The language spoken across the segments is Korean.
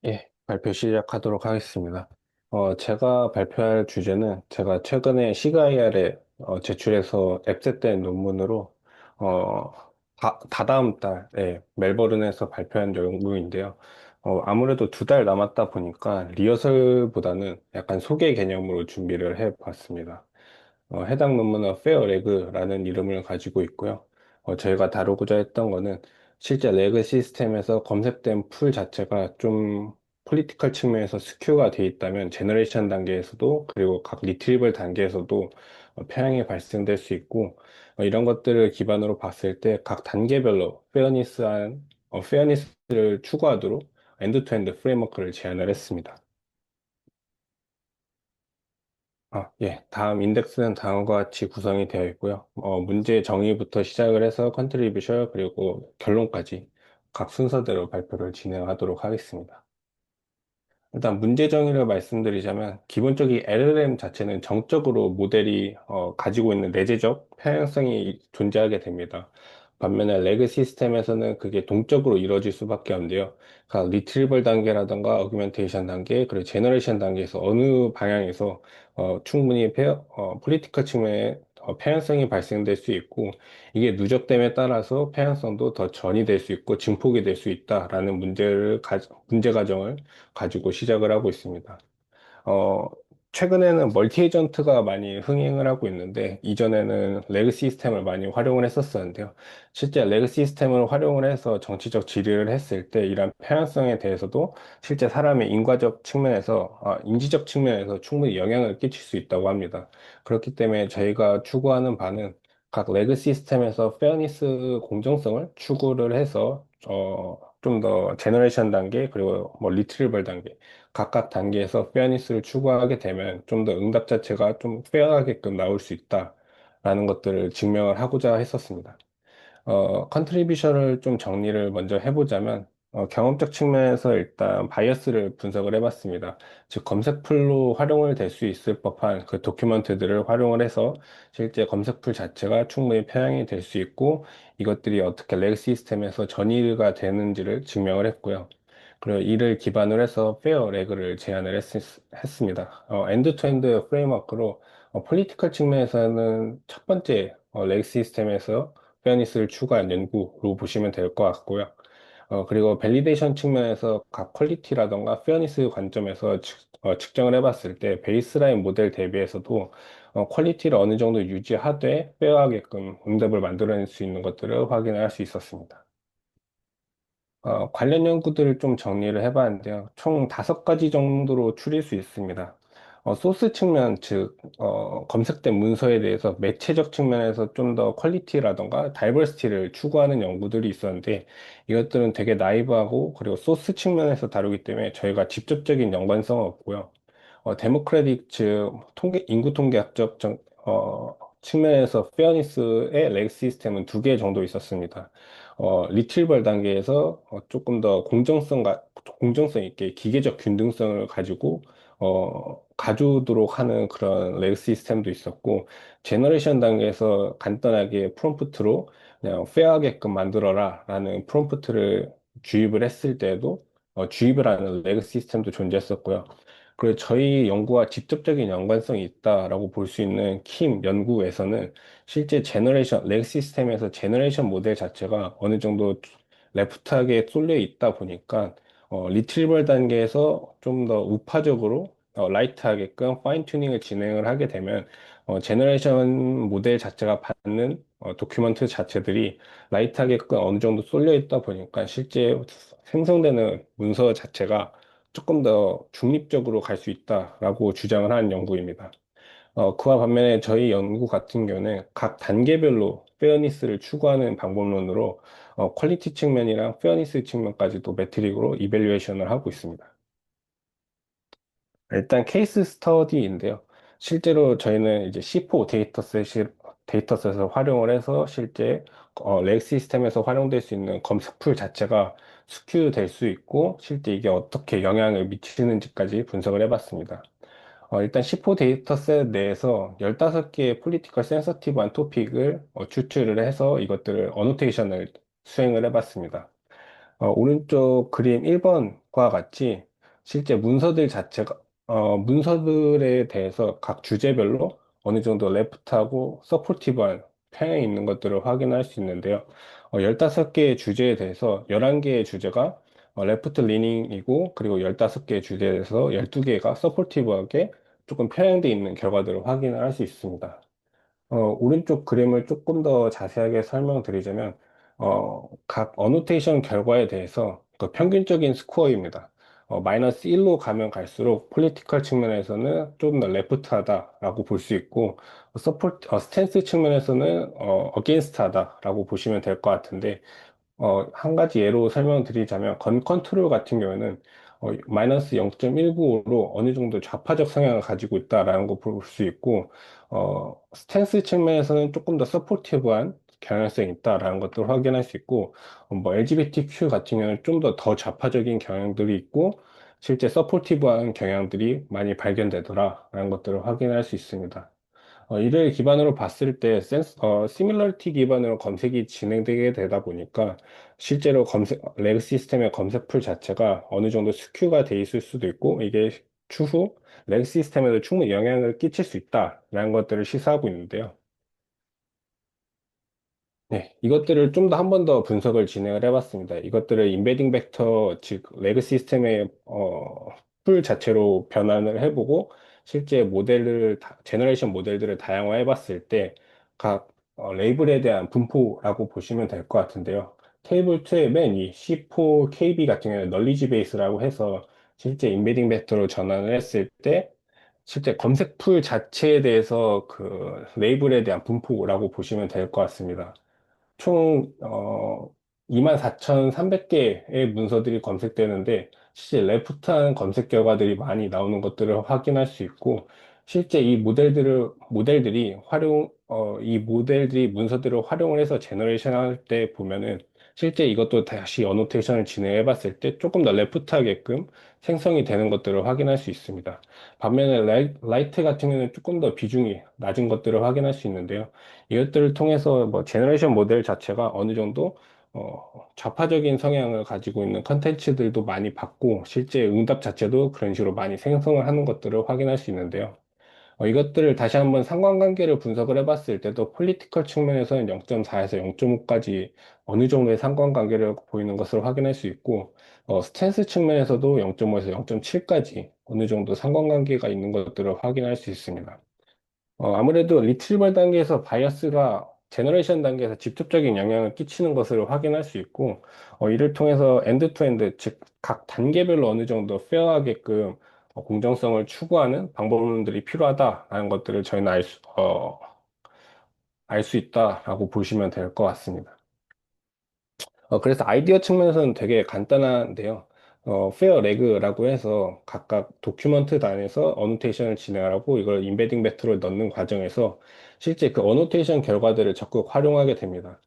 예, 발표 시작하도록 하겠습니다. 제가 발표할 주제는 제가 최근에 CGIR에 제출해서 앱셋된 논문으로 어, 다다음 달에 멜버른에서 발표한 연구인데요. 아무래도 2달 남았다 보니까 리허설보다는 약간 소개 개념으로 준비를 해봤습니다. 해당 논문은 페어 레그라는 이름을 가지고 있고요. 저희가 다루고자 했던 거는 실제 레그 시스템에서 검색된 풀 자체가 좀 폴리티컬 측면에서 스큐가 돼 있다면 제너레이션 단계에서도 그리고 각 리트리벌 단계에서도 편향이 발생될 수 있고 이런 것들을 기반으로 봤을 때 각 단계별로 페어니스를 추구하도록 엔드 투엔드 프레임워크를 제안을 했습니다. 예. 다음 인덱스는 다음과 같이 구성이 되어 있고요. 문제 정의부터 시작을 해서 컨트리뷰션 그리고 결론까지 각 순서대로 발표를 진행하도록 하겠습니다. 일단 문제 정의를 말씀드리자면 기본적인 LLM 자체는 정적으로 모델이 가지고 있는 내재적 편향성이 존재하게 됩니다. 반면에 레그 시스템에서는 그게 동적으로 이루어질 수밖에 없는데요. 그러니까 리트리벌 단계라든가 어규멘테이션 단계 그리고 제너레이션 단계에서 어느 방향에서 충분히 폴리티컬 측면에 편향성이 발생될 수 있고 이게 누적됨에 따라서 편향성도 더 전이될 수 있고 증폭이 될 수 있다라는 문제 가정을 가지고 시작을 하고 있습니다. 어, 최근에는 멀티 에이전트가 많이 흥행을 하고 있는데, 이전에는 레그 시스템을 많이 활용을 했었었는데요. 실제 레그 시스템을 활용을 해서 정치적 질의를 했을 때, 이런 편향성에 대해서도 실제 사람의 인지적 측면에서 충분히 영향을 끼칠 수 있다고 합니다. 그렇기 때문에 저희가 추구하는 바는 각 레그 시스템에서 페어니스 공정성을 추구를 해서, 좀 더 제너레이션 단계, 그리고 뭐 리트리벌 단계, 각각 단계에서 페어니스를 추구하게 되면 좀 더 응답 자체가 좀 페어하게끔 나올 수 있다라는 것들을 증명을 하고자 했었습니다. 컨트리뷰션을 좀 정리를 먼저 해보자면, 경험적 측면에서 일단 바이어스를 분석을 해봤습니다. 즉, 검색풀로 활용을 될 수 있을 법한 그 도큐먼트들을 활용을 해서 실제 검색풀 자체가 충분히 편향이 될 수 있고, 이것들이 어떻게 렉 시스템에서 전이가 되는지를 증명을 했고요. 그리고 이를 기반으로 해서 페어 레그를 제안을 했습니다. 엔드 투엔드 프레임워크로 폴리티컬 측면에서는 첫 번째 레그 시스템에서 페어니스를 추구한 연구로 보시면 될 것 같고요. 그리고 밸리데이션 측면에서 각 퀄리티라던가 페어니스 관점에서 측정을 해봤을 때 베이스라인 모델 대비해서도 퀄리티를 어느 정도 유지하되 페어하게끔 응답을 만들어낼 수 있는 것들을 확인할 수 있었습니다. 관련 연구들을 좀 정리를 해봤는데요. 총 5가지 정도로 추릴 수 있습니다. 소스 측면, 즉, 검색된 문서에 대해서 매체적 측면에서 좀 더 퀄리티라던가 다이버시티를 추구하는 연구들이 있었는데, 이것들은 되게 나이브하고, 그리고 소스 측면에서 다루기 때문에 저희가 직접적인 연관성은 없고요. 데모크래틱, 즉, 인구 통계학적 측면에서 페어니스의 렉 시스템은 2개 정도 있었습니다. 리트리벌 단계에서 조금 더 공정성 있게 기계적 균등성을 가지고 가주도록 하는 그런 레그 시스템도 있었고 제너레이션 단계에서 간단하게 프롬프트로 그냥 페어하게끔 만들어라 라는 프롬프트를 주입을 했을 때에도 주입을 하는 레그 시스템도 존재했었고요. 그리고 저희 연구와 직접적인 연관성이 있다라고 볼 수 있는 킴 연구에서는 실제 렉 시스템에서 제너레이션 모델 자체가 어느 정도 레프트하게 쏠려 있다 보니까 리트리벌 단계에서 좀 더 우파적으로 라이트하게끔 파인 튜닝을 진행을 하게 되면 제너레이션 모델 자체가 받는 도큐먼트 자체들이 라이트하게끔 어느 정도 쏠려 있다 보니까 실제 생성되는 문서 자체가 조금 더 중립적으로 갈 수 있다라고 주장을 하는 연구입니다. 그와 반면에 저희 연구 같은 경우는 각 단계별로 페어니스를 추구하는 방법론으로 퀄리티 측면이랑 페어니스 측면까지도 매트릭으로 이밸류에이션을 하고 있습니다. 일단 케이스 스터디인데요. 실제로 저희는 이제 C4 데이터셋을 활용을 해서 실제 렉 시스템에서 활용될 수 있는 검색풀 자체가 스큐 될 수 있고 실제 이게 어떻게 영향을 미치는지까지 분석을 해봤습니다. 일단 C4 데이터셋 내에서 15개의 폴리티컬 센서티브한 토픽을 추출을 해서 이것들을 어노테이션을 수행을 해봤습니다. 오른쪽 그림 1번과 같이 실제 문서들 자체가, 문서들에 대해서 각 주제별로 어느 정도 레프트하고 서포티브한 편향이 있는 것들을 확인할 수 있는데요. 15개의 주제에 대해서 11개의 주제가 레프트 리닝이고, 그리고 15개의 주제에 대해서 12개가 서포티브하게 조금 편향되어 있는 결과들을 확인을 할 수 있습니다. 오른쪽 그림을 조금 더 자세하게 설명드리자면, 각 어노테이션 결과에 대해서 그 평균적인 스코어입니다. 마이너스 1로 가면 갈수록 폴리티컬 측면에서는 좀 더 레프트하다라고 볼 수 있고, 스탠스 측면에서는 어게인스트하다라고 보시면 될 것 같은데, 한 가지 예로 설명드리자면, 건 컨트롤 같은 경우에는 마이너스 0.195로 어느 정도 좌파적 성향을 가지고 있다라는 거 볼 수 있고, 스탠스 측면에서는 조금 더 서포티브한 경향성이 있다라는 것도 확인할 수 있고, 뭐 LGBTQ 같은 경우는 좀 더 좌파적인 경향들이 있고, 실제 서포티브한 경향들이 많이 발견되더라라는 것들을 확인할 수 있습니다. 이를 기반으로 봤을 때 시밀러리티 기반으로 검색이 진행되게 되다 보니까 실제로 레그 시스템의 검색풀 자체가 어느 정도 스큐가 돼 있을 수도 있고, 이게 추후 레그 시스템에도 충분히 영향을 끼칠 수 있다라는 것들을 시사하고 있는데요. 네, 이것들을 좀 더 한 번 더 분석을 진행을 해봤습니다. 이것들을 인베딩 벡터, 즉 레그 시스템의 풀 자체로 변환을 해보고, 실제 제너레이션 모델들을 다양화해봤을 때 각 레이블에 대한 분포라고 보시면 될 것 같은데요. 테이블 2의 맨 위 C4KB 같은 경우는 널리지 베이스라고 해서 실제 인베딩 벡터로 전환을 했을 때 실제 검색 풀 자체에 대해서 그 레이블에 대한 분포라고 보시면 될 것 같습니다. 총 24,300개의 문서들이 검색되는데, 실제 레프트한 검색 결과들이 많이 나오는 것들을 확인할 수 있고, 실제 이 모델들이 문서들을 활용을 해서 제너레이션 할 때 보면은, 실제 이것도 다시 어노테이션을 진행해 봤을 때 조금 더 레프트하게끔 생성이 되는 것들을 확인할 수 있습니다. 반면에 라이트 같은 경우는 조금 더 비중이 낮은 것들을 확인할 수 있는데요. 이것들을 통해서 뭐 제너레이션 모델 자체가 어느 정도 좌파적인 성향을 가지고 있는 컨텐츠들도 많이 받고, 실제 응답 자체도 그런 식으로 많이 생성을 하는 것들을 확인할 수 있는데요. 이것들을 다시 한번 상관관계를 분석을 해봤을 때도 폴리티컬 측면에서는 0.4에서 0.5까지 어느 정도의 상관관계를 보이는 것을 확인할 수 있고, 스탠스 측면에서도 0.5에서 0.7까지 어느 정도 상관관계가 있는 것들을 확인할 수 있습니다. 아무래도 리트리벌 단계에서 바이어스가 제너레이션 단계에서 직접적인 영향을 끼치는 것을 확인할 수 있고, 이를 통해서 엔드 투 엔드, 즉, 각 단계별로 어느 정도 페어하게끔 공정성을 추구하는 방법론들이 필요하다라는 것들을 저희는 알 수 있다라고 보시면 될 것 같습니다. 그래서 아이디어 측면에서는 되게 간단한데요. 페어 레그라고 해서 각각 도큐먼트 단에서 어노테이션을 진행하고, 이걸 인베딩 벡터를 넣는 과정에서 실제 그 어노테이션 결과들을 적극 활용하게 됩니다.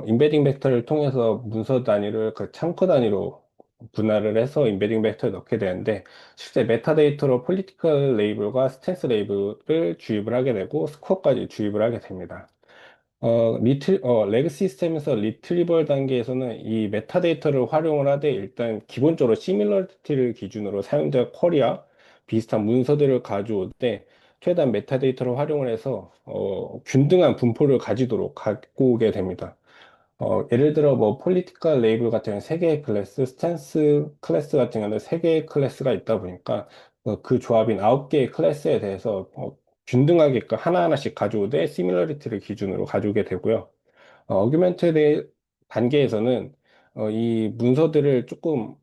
인베딩 벡터를 통해서 문서 단위를 그 창크 단위로 분할을 해서 인베딩 벡터에 넣게 되는데, 실제 메타데이터로 폴리티컬 레이블과 스탠스 레이블을 주입을 하게 되고, 스코어까지 주입을 하게 됩니다. 레그 시스템에서 리트리벌 단계에서는 이 메타데이터를 활용을 하되, 일단 기본적으로 시밀러리티를 기준으로 사용자 쿼리와 비슷한 문서들을 가져올 때 최대한 메타데이터를 활용을 해서 균등한 분포를 가지도록 갖고 오게 됩니다. 예를 들어 뭐 폴리티컬 레이블 같은 경우는 3개의 클래스, 스탠스 클래스 같은 경우는 3개의 클래스가 있다 보니까 그 조합인 9개의 클래스에 대해서 균등하게 하나하나씩 가져오되 시밀러리티를 기준으로 가져오게 되고요. 어규멘트 단계에서는 이 문서들을 조금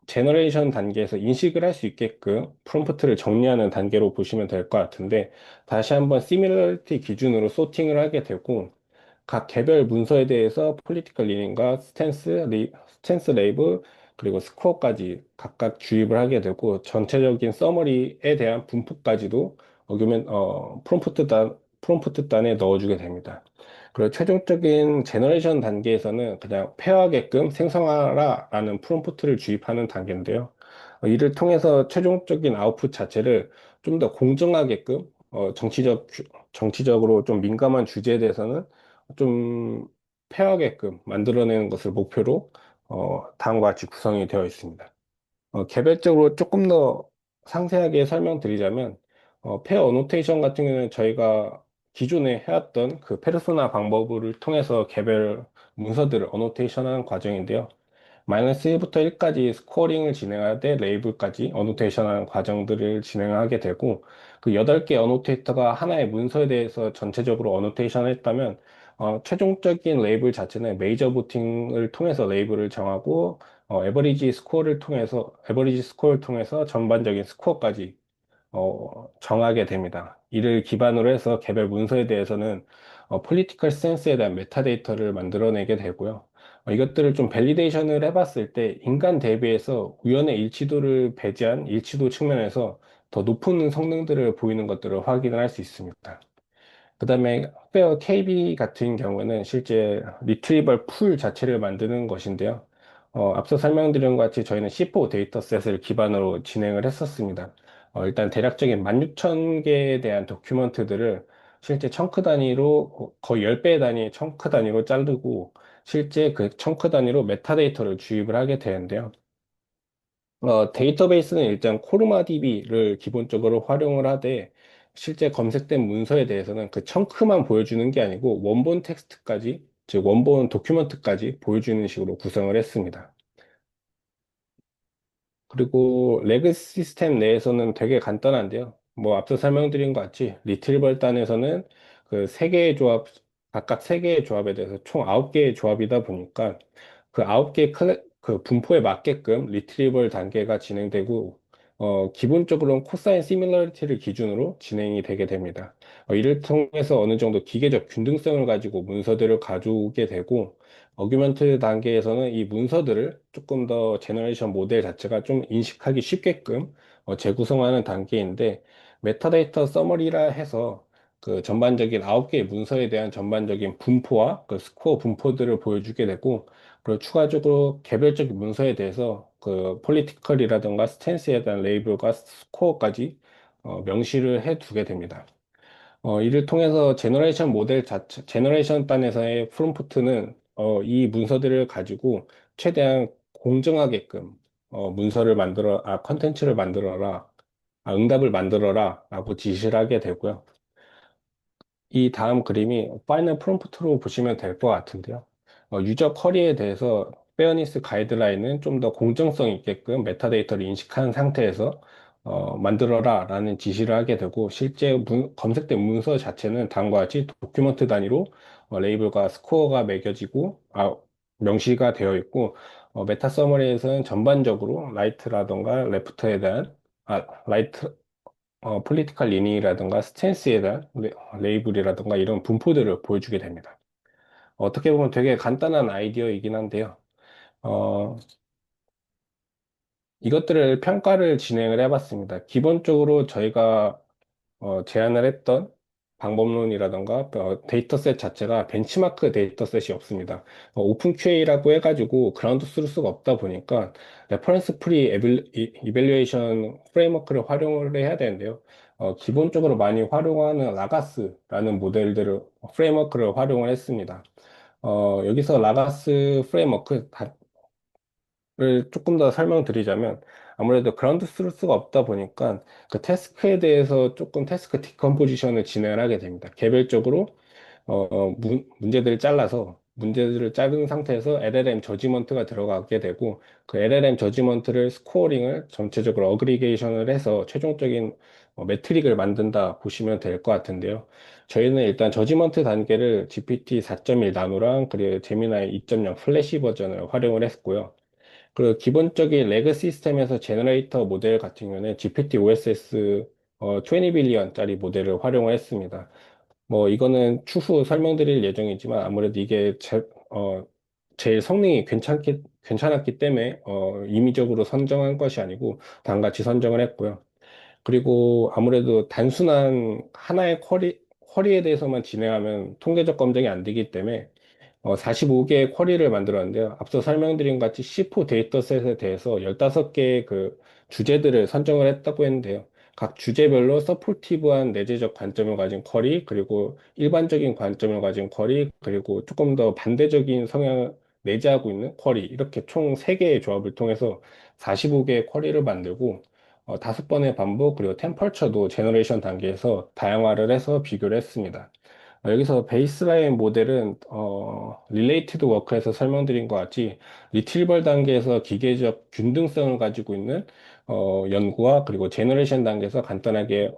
제너레이션 단계에서 인식을 할 수 있게끔 프롬프트를 정리하는 단계로 보시면 될 것 같은데, 다시 한번 시밀러리티 기준으로 소팅을 하게 되고, 각 개별 문서에 대해서 폴리티컬 리닝과 스탠스 레이블, 그리고 스코어까지 각각 주입을 하게 되고, 전체적인 서머리에 대한 분포까지도 프롬프트 단에 넣어주게 됩니다. 그리고 최종적인 제너레이션 단계에서는 그냥 페어하게끔 생성하라라는 프롬프트를 주입하는 단계인데요. 이를 통해서 최종적인 아웃풋 자체를 좀 더 공정하게끔, 정치적으로 좀 민감한 주제에 대해서는 좀 페어하게끔 만들어내는 것을 목표로 다음과 같이 구성이 되어 있습니다. 개별적으로 조금 더 상세하게 설명드리자면, 페어 어노테이션 같은 경우는 저희가 기존에 해왔던 그 페르소나 방법을 통해서 개별 문서들을 어노테이션하는 과정인데요. 마이너스 1부터 1까지 스코어링을 진행하되 레이블까지 어노테이션하는 과정들을 진행하게 되고, 그 8개 어노테이터가 하나의 문서에 대해서 전체적으로 어노테이션을 했다면, 최종적인 레이블 자체는 메이저 부팅을 통해서 레이블을 정하고, 에버리지 스코어를 통해서 전반적인 스코어까지 정하게 됩니다. 이를 기반으로 해서 개별 문서에 대해서는 폴리티컬 센스에 대한 메타데이터를 만들어내게 되고요. 이것들을 좀 밸리데이션을 해봤을 때 인간 대비해서 우연의 일치도를 배제한 일치도 측면에서 더 높은 성능들을 보이는 것들을 확인을 할 수 있습니다. 그다음에 핫웨어 KB 같은 경우는 실제 리트리버 풀 자체를 만드는 것인데요. 앞서 설명드린 것 같이 저희는 C4 데이터셋을 기반으로 진행을 했었습니다. 일단 대략적인 16,000개에 대한 도큐먼트들을 실제 청크 단위로 거의 10배 단위의 청크 단위로 자르고 실제 그 청크 단위로 메타데이터를 주입을 하게 되는데요. 데이터베이스는 일단 코르마DB를 기본적으로 활용을 하되 실제 검색된 문서에 대해서는 그 청크만 보여주는 게 아니고 원본 텍스트까지, 즉 원본 도큐먼트까지 보여주는 식으로 구성을 했습니다. 그리고 레그시 시스템 내에서는 되게 간단한데요. 뭐 앞서 설명드린 것 같이 리트리버 단에서는 그 세 개의 조합, 각각 세 개의 조합에 대해서 총 9개의 조합이다 보니까 그 9개의 그 분포에 맞게끔 리트리버 단계가 진행되고 기본적으로는 코사인 시밀러리티를 기준으로 진행이 되게 됩니다. 이를 통해서 어느 정도 기계적 균등성을 가지고 문서들을 가져오게 되고 어규먼트 단계에서는 이 문서들을 조금 더 제너레이션 모델 자체가 좀 인식하기 쉽게끔 재구성하는 단계인데 메타데이터 서머리라 해서 그 전반적인 9개의 문서에 대한 전반적인 분포와 그 스코어 분포들을 보여주게 되고 그리고 추가적으로 개별적인 문서에 대해서 그 폴리티컬이라든가 스탠스에 대한 레이블과 스코어까지 명시를 해 두게 됩니다. 이를 통해서 제너레이션 모델 자체, 제너레이션 단에서의 프롬프트는 이 문서들을 가지고 최대한 공정하게끔 컨텐츠를 만들어라, 응답을 만들어라 라고 지시를 하게 되고요. 이 다음 그림이 파이널 프롬프트로 보시면 될 것 같은데요. 유저 쿼리에 대해서 페어니스 가이드라인은 좀 더 공정성 있게끔 메타데이터를 인식한 상태에서 만들어라 라는 지시를 하게 되고 실제 검색된 문서 자체는 다음과 같이 도큐먼트 단위로 레이블과 스코어가 매겨지고 명시가 되어 있고 메타 서머리에서는 전반적으로 라이트라던가 레프트에 대한 라이트 폴리티컬 리닝이라든가 스탠스에 대한 레이블이라든가 이런 분포들을 보여주게 됩니다. 어떻게 보면 되게 간단한 아이디어이긴 한데요. 어, 이것들을 평가를 진행을 해봤습니다. 기본적으로 저희가 제안을 했던 방법론이라던가 데이터셋 자체가 벤치마크 데이터셋이 없습니다. 오픈 QA라고 해가지고 그라운드 스루스가 없다 보니까 레퍼런스 프리 이벨리에이션 프레임워크를 활용을 해야 되는데요. 기본적으로 많이 활용하는 라가스라는 모델들을 프레임워크를 활용을 했습니다. 여기서 라가스 프레임워크 를 조금 더 설명드리자면 아무래도 그라운드 트루스가 없다 보니까 그 태스크에 대해서 조금 태스크 디컴포지션을 진행을 하게 됩니다. 개별적으로 문제들을 잘라서 문제들을 자른 상태에서 LLM 저지먼트가 들어가게 되고 그 LLM 저지먼트를 스코어링을 전체적으로 어그리게이션을 해서 최종적인 매트릭을 만든다 보시면 될 것 같은데요. 저희는 일단 저지먼트 단계를 GPT 4.1 나노랑 그리고 제미나이 2.0 플래시 버전을 활용을 했고요. 그 기본적인 레그 시스템에서 제너레이터 모델 같은 경우는 GPT OSS 20 빌리언짜리 모델을 활용을 했습니다. 뭐 이거는 추후 설명드릴 예정이지만 아무래도 이게 제일 성능이 괜찮았기 때문에 임의적으로 선정한 것이 아니고 단같이 선정을 했고요. 그리고 아무래도 단순한 하나의 쿼리에 대해서만 진행하면 통계적 검증이 안 되기 때문에 45개의 쿼리를 만들었는데요. 앞서 설명드린 같이 C4 데이터셋에 대해서 15개의 그 주제들을 선정을 했다고 했는데요. 각 주제별로 서포티브한 내재적 관점을 가진 쿼리, 그리고 일반적인 관점을 가진 쿼리, 그리고 조금 더 반대적인 성향을 내재하고 있는 쿼리, 이렇게 총 3개의 조합을 통해서 45개의 쿼리를 만들고 5번의 반복 그리고 템퍼처도 제너레이션 단계에서 다양화를 해서 비교를 했습니다. 여기서 베이스라인 모델은 릴레이티드 워크에서 설명드린 것 같이 리트리벌 단계에서 기계적 균등성을 가지고 있는 연구와 그리고 제너레이션 단계에서 간단하게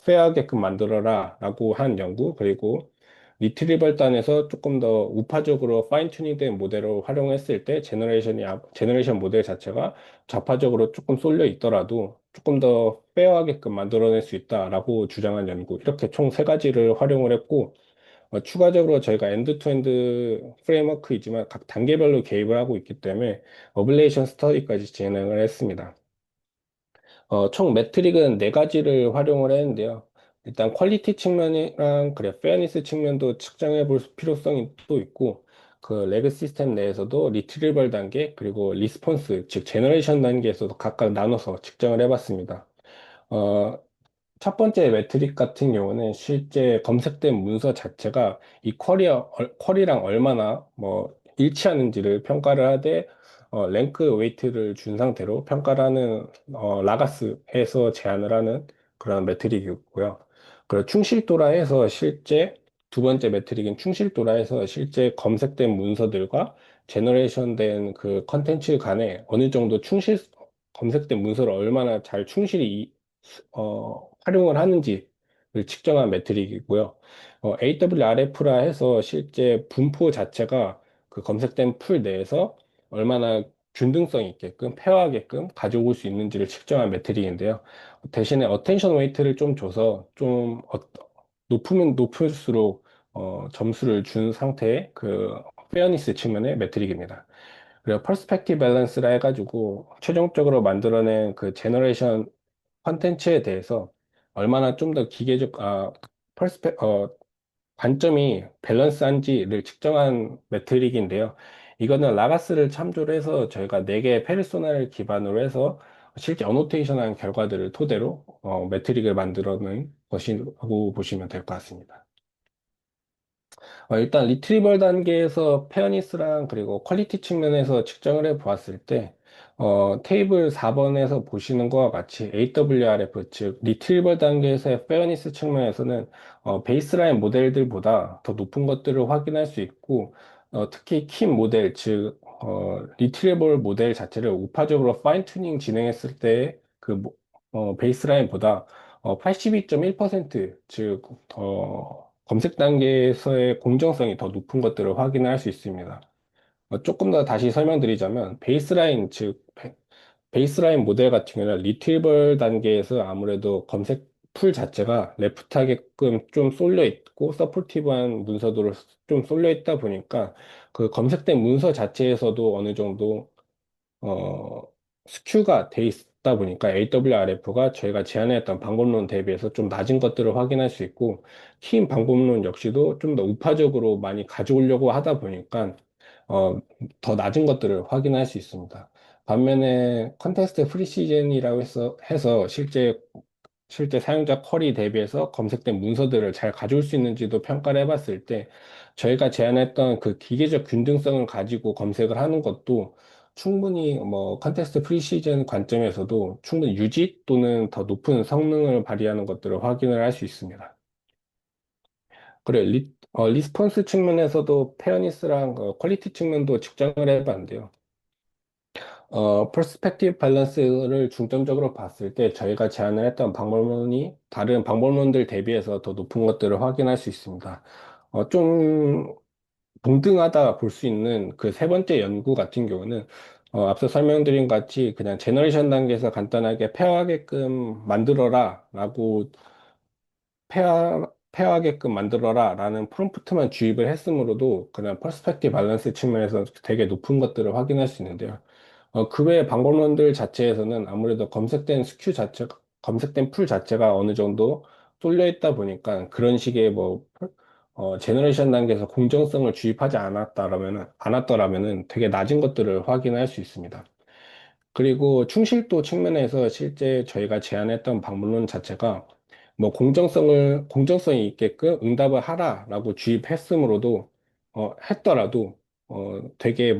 페어하게끔 만들어라 라고 한 연구, 그리고 리트리벌 단에서 조금 더 우파적으로 파인 튜닝된 모델을 활용했을 때 제너레이션 모델 자체가 좌파적으로 조금 쏠려 있더라도 조금 더 페어하게끔 만들어낼 수 있다라고 주장한 연구, 이렇게 총 세 가지를 활용을 했고, 추가적으로 저희가 엔드 투엔드 프레임워크이지만 각 단계별로 개입을 하고 있기 때문에 어블레이션 스터디까지 진행을 했습니다. 총 매트릭은 네 가지를 활용을 했는데요. 일단 퀄리티 측면이랑 그래 페어니스 측면도 측정해 볼 필요성이 또 있고, 그 레그 시스템 내에서도 리트리벌 단계 그리고 리스폰스 즉 제너레이션 단계에서도 각각 나눠서 측정을 해봤습니다. 어, 첫 번째 매트릭 같은 경우는 실제 검색된 문서 자체가 이 쿼리랑 얼마나 뭐 일치하는지를 평가를 하되 랭크 웨이트를 준 상태로 평가를 하는 라가스에서 제한을 하는 그런 매트릭이고요. 그리고 충실도라 해서 실제 두 번째 매트릭인 충실도라 해서 실제 검색된 문서들과 제너레이션 된 그 컨텐츠 간에 어느 정도 검색된 문서를 얼마나 잘 충실히 활용을 하는지를 측정한 매트릭이고요. AWRF라 해서 실제 분포 자체가 그 검색된 풀 내에서 얼마나 균등성 있게끔 페어하게끔 가져올 수 있는지를 측정한 매트릭인데요. 대신에 어텐션 웨이트를 좀 줘서 좀 높으면 높을수록 점수를 준 상태의 그 페어니스 측면의 매트릭입니다. 그리고 퍼스펙티브 밸런스라 해가지고 최종적으로 만들어낸 그 제너레이션 컨텐츠에 대해서 얼마나 좀 더 퍼스펙, 관점이 밸런스한지를 측정한 매트릭인데요. 이거는 라가스를 참조로 해서 저희가 4개의 페르소나를 기반으로 해서 실제 어노테이션한 결과들을 토대로 매트릭을 만들어낸 것이라고 보시면 될 것 같습니다. 일단 리트리벌 단계에서 페어니스랑 그리고 퀄리티 측면에서 측정을 해 보았을 때 테이블 4번에서 보시는 것과 같이 AWRF 즉 리트리벌 단계에서의 페어니스 측면에서는 베이스라인 모델들보다 더 높은 것들을 확인할 수 있고, 특히 킴 모델 즉 리트리벌 모델 자체를 우파적으로 파인 튜닝 진행했을 때그 베이스라인보다 82.1% 즉 검색 단계에서의 공정성이 더 높은 것들을 확인할 수 있습니다. 조금 더 다시 설명드리자면 베이스라인 모델 같은 경우는 리트리벌 단계에서 아무래도 검색 풀 자체가 레프트하게끔 좀 쏠려 있고 서포티브한 문서도로 좀 쏠려 있다 보니까 그 검색된 문서 자체에서도 어느 정도 어, 스큐가 돼 있다 보니까 AWRF가 저희가 제안했던 방법론 대비해서 좀 낮은 것들을 확인할 수 있고, 긴 방법론 역시도 좀 더 우파적으로 많이 가져오려고 하다 보니까 어, 더 낮은 것들을 확인할 수 있습니다. 반면에 컨텍스트 프리시즌이라고 해서 실제 사용자 쿼리 대비해서 검색된 문서들을 잘 가져올 수 있는지도 평가를 해봤을 때 저희가 제안했던 그 기계적 균등성을 가지고 검색을 하는 것도 충분히 뭐 컨텍스트 프리시즌 관점에서도 충분히 유지 또는 더 높은 성능을 발휘하는 것들을 확인을 할 수 있습니다. 그래, 리스폰스 측면에서도 페어니스랑 퀄리티 측면도 측정을 해봤는데요. 퍼스펙티브 밸런스를 중점적으로 봤을 때 저희가 제안을 했던 방법론이 다른 방법론들 대비해서 더 높은 것들을 확인할 수 있습니다. 좀 동등하다 볼 수 있는 그 세 번째 연구 같은 경우는 앞서 설명드린 것 같이 그냥 제너레이션 단계에서 간단하게 페어하게끔 만들어라 라고 페어하게끔 만들어라 라는 프롬프트만 주입을 했으므로도 그냥 퍼스펙티브 밸런스 측면에서 되게 높은 것들을 확인할 수 있는데요. 그 외의 방법론들 자체에서는 아무래도 검색된 풀 자체가 어느 정도 쏠려 있다 보니까 그런 식의 제너레이션 단계에서 공정성을 주입하지 않았더라면은 되게 낮은 것들을 확인할 수 있습니다. 그리고 충실도 측면에서 실제 저희가 제안했던 방문론 자체가 뭐 공정성이 있게끔 응답을 하라라고 주입했으므로도, 했더라도, 되게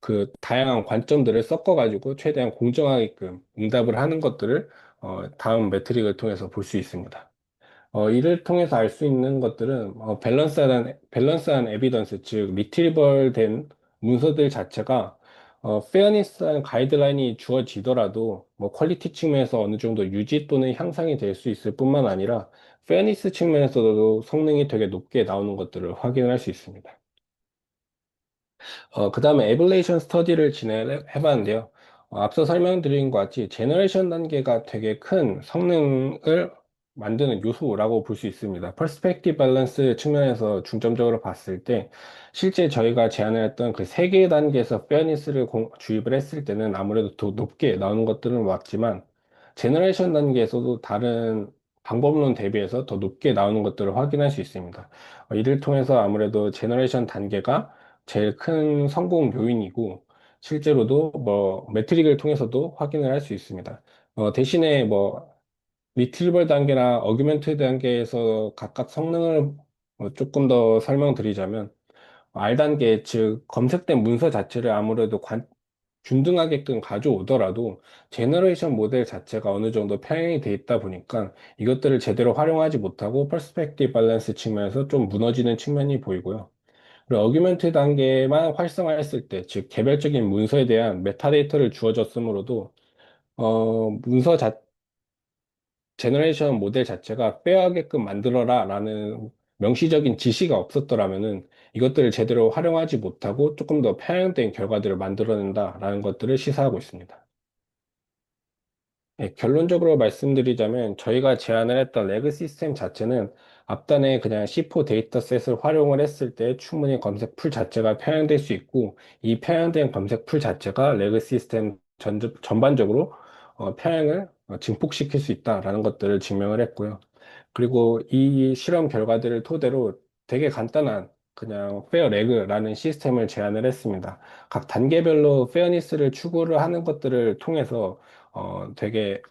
그 다양한 관점들을 섞어가지고 최대한 공정하게끔 응답을 하는 것들을 다음 매트릭을 통해서 볼 수 있습니다. 이를 통해서 알 수 있는 것들은 밸런스한 에비던스, 즉 리트리벌 된 문서들 자체가 페어니스한 가이드라인이 주어지더라도 뭐 퀄리티 측면에서 어느 정도 유지 또는 향상이 될 수 있을 뿐만 아니라 페어니스 측면에서도 성능이 되게 높게 나오는 것들을 확인할 수 있습니다. 그 다음에 에벌레이션 스터디를 진행해봤는데요. 앞서 설명드린 것 같이 제너레이션 단계가 되게 큰 성능을 만드는 요소라고 볼 수 있습니다. 퍼스펙티브 밸런스 측면에서 중점적으로 봤을 때 실제 저희가 제안을 했던 그 세 개의 단계에서 페어니스를 주입을 했을 때는 아무래도 더 높게 나오는 것들은 맞지만 제너레이션 단계에서도 다른 방법론 대비해서 더 높게 나오는 것들을 확인할 수 있습니다. 이를 통해서 아무래도 제너레이션 단계가 제일 큰 성공 요인이고 실제로도 뭐 매트릭을 통해서도 확인을 할 수 있습니다. 대신에 뭐 리트리버 단계나 어규멘트 단계에서 각각 성능을 조금 더 설명드리자면 R 단계 즉 검색된 문서 자체를 아무래도 균등하게끔 가져오더라도 제너레이션 모델 자체가 어느 정도 편향이 돼 있다 보니까 이것들을 제대로 활용하지 못하고 퍼스펙티브 밸런스 측면에서 좀 무너지는 측면이 보이고요. 그리고 어규먼트 단계만 활성화했을 때, 즉 개별적인 문서에 대한 메타데이터를 주어졌으므로도 문서 제너레이션 모델 자체가 빼어하게끔 만들어라 라는 명시적인 지시가 없었더라면은 이것들을 제대로 활용하지 못하고 조금 더 편향된 결과들을 만들어낸다라는 것들을 시사하고 있습니다. 네, 결론적으로 말씀드리자면 저희가 제안을 했던 레그 시스템 자체는 앞단에 그냥 C4 데이터셋을 활용을 했을 때 충분히 검색 풀 자체가 편향될 수 있고 이 편향된 검색 풀 자체가 레그 시스템 전반적으로 편향을 증폭시킬 수 있다라는 것들을 증명을 했고요. 그리고 이 실험 결과들을 토대로 되게 간단한 그냥 페어 레그라는 시스템을 제안을 했습니다. 각 단계별로 페어니스를 추구를 하는 것들을 통해서 되게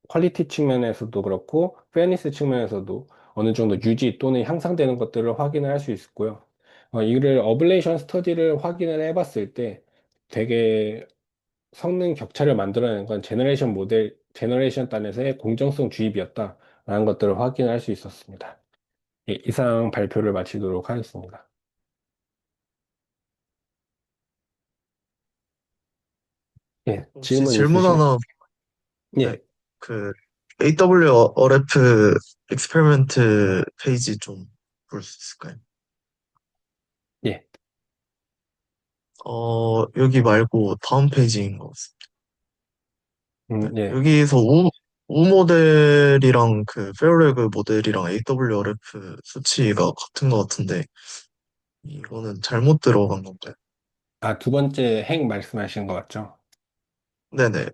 퀄리티 측면에서도 그렇고, 페어니스 측면에서도 어느 정도 유지 또는 향상되는 것들을 확인을 할 수 있고요. 이를 어블레이션 스터디를 확인을 해봤을 때 되게 성능 격차를 만들어내는 건 제너레이션 단에서의 공정성 주입이었다라는 것들을 확인할 수 있었습니다. 예, 이상 발표를 마치도록 하겠습니다. 예, 혹시 질문 질문 있으신, 하나, 네, 예, 그 AWRF 익스페리멘트 페이지 좀 볼 수 있을까요? 예, 여기 말고 다음 페이지인 것 같습니다. 네, 예. 여기서 우 모델이랑 그 페어레그 모델이랑 AWRF 수치가 같은 것 같은데 이거는 잘못 들어간 건가요? 아, 두 번째 핵 말씀하신 것 같죠? 네네.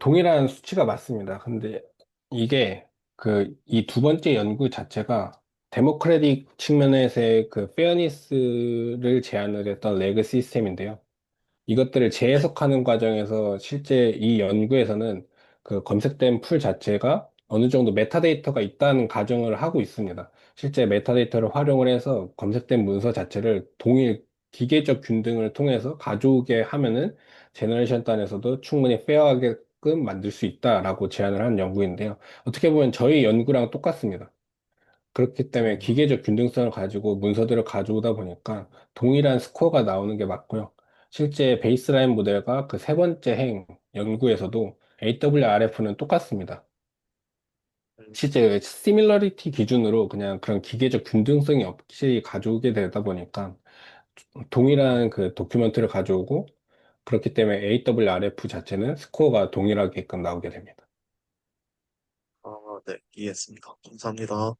동일한 수치가 맞습니다. 근데 이게 이 두 번째 연구 자체가 데모크래틱 측면에서의 그 페어니스를 제안을 했던 레그 시스템인데요. 이것들을 네. 재해석하는 과정에서 실제 이 연구에서는 그 검색된 풀 자체가 어느 정도 메타데이터가 있다는 가정을 하고 있습니다. 실제 메타데이터를 활용을 해서 검색된 문서 자체를 동일 기계적 균등을 통해서 가져오게 하면은 제너레이션 단에서도 충분히 페어하게끔 만들 수 있다라고 제안을 한 연구인데요. 어떻게 보면 저희 연구랑 똑같습니다. 그렇기 때문에 어, 기계적 균등성을 가지고 문서들을 가져오다 보니까 동일한 스코어가 나오는 게 맞고요. 실제 베이스라인 모델과 그 세 번째 행 연구에서도 AWRF는 똑같습니다. 실제 시밀러리티 기준으로 그냥 그런 기계적 균등성이 없이 가져오게 되다 보니까 동일한 그 도큐멘트를 가져오고 그렇기 때문에 AWRF 자체는 스코어가 동일하게끔 나오게 됩니다. 네, 이해했습니다. 감사합니다.